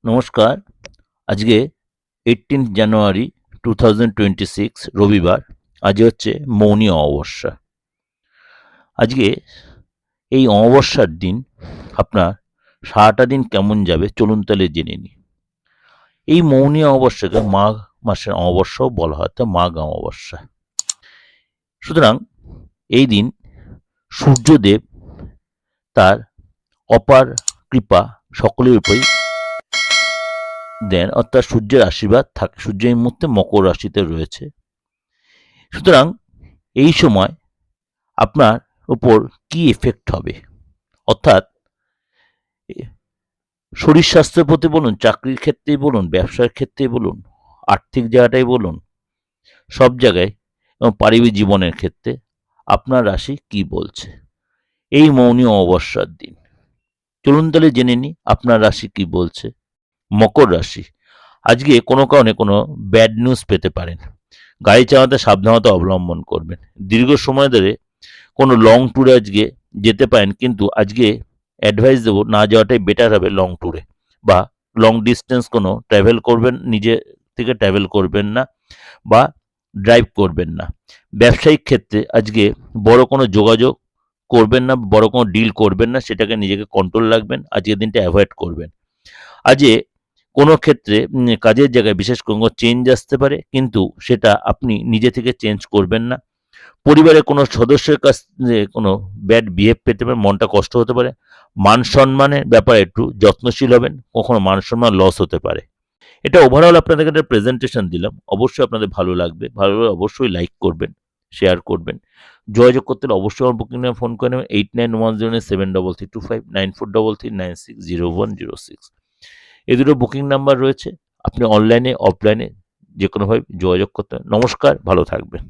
নমস্কার। আজকে 18 জানুয়ারি 2026 রবিবার। আজ হচ্ছে মৌনী অমাবস্যা। আজকে এই অমাবস্যার দিন আপনার সারাটা দিন কেমন যাবে চলুন তাহলে জেনে নিই। এই মৌনী অমাবস্যাকে মাঘ মাসের অমাবস্যাও বলা হয়, তা মাঘ অমাবস্যা। সুতরাং এই দিন সূর্যদেব তার অপার কৃপা সকলের উপরই দেন, অর্থাৎ সূর্যের আশীর্বাদ থাকে। সূর্য এই মুহূর্তে মকর রাশিতে রয়েছে। সুতরাং এই সময় আপনার উপর কি এফেক্ট হবে, অর্থাৎ শরীর স্বাস্থ্যের প্রতি বলুন, চাকরির ক্ষেত্রেই বলুন, ব্যবসার ক্ষেত্রেই বলুন, আর্থিক জায়গাটাই বলুন, সব জায়গায় এবং পারিবারিক জীবনের ক্ষেত্রে আপনার রাশি কি বলছে এই মৌনী অমাবস্যার দিন। চলুন তাহলে জেনে নিই আপনার রাশি কি বলছে। মকর রাশি, আজকে কোনো কারণে কোনো ব্যাড নিউজ পেতে পারেন। গাড়ি চালাতে সাবধানতা অবলম্বন করবেন। দীর্ঘ সময় ধরে কোনো লং ট্যুরে আজকে যেতে পারেন, কিন্তু আজকে অ্যাডভাইস দেবো না যাওয়াটাই বেটার হবে। লং ট্যুরে বা লং ডিস্টেন্স কোনো ট্রাভেল করবেন, নিজে থেকে ট্রাভেল করবেন না বা ড্রাইভ করবেন না। ব্যবসায়িক ক্ষেত্রে আজকে বড় কোনো যোগাযোগ করবেন না, বড় কোনো ডিল করবেন না, সেটাকে নিজেকে কন্ট্রোল রাখবেন। আজকের দিনটা অ্যাভয়েড করবেন। আজকে কোনো ক্ষেত্রে কাজের জায়গায় বিশেষ কোনো চেঞ্জ আসতে পারে, কিন্তু সেটা আপনি নিজে থেকে চেঞ্জ করবেন না। পরিবারের কোনো সদস্যের কাছ থেকে কোনো ব্যাড বিহেভ পেতে পারে, মনটা কষ্ট হতে পারে। মান সম্মানের ব্যাপারে একটু যত্নশীল হবেন, কখনো মান সম্মান লস হতে পারে। এটা ওভারঅল আপনাদেরকে একটা প্রেজেন্টেশন দিলাম। অবশ্যই আপনাদের ভালো লাগবে। ভালো লাগলে অবশ্যই লাইক করবেন, শেয়ার করবেন। যোগাযোগ করতে হলে অবশ্যই আমার বুকিং নাম্বার ফোন করে নেবেন 8910733325 9433960106। এই দুটো বুকিং নাম্বার রয়েছে। আপনি অনলাইনে অফলাইনে যে কোনোভাবে যোগাযোগ করতে পারেন। নমস্কার, ভালো থাকবেন।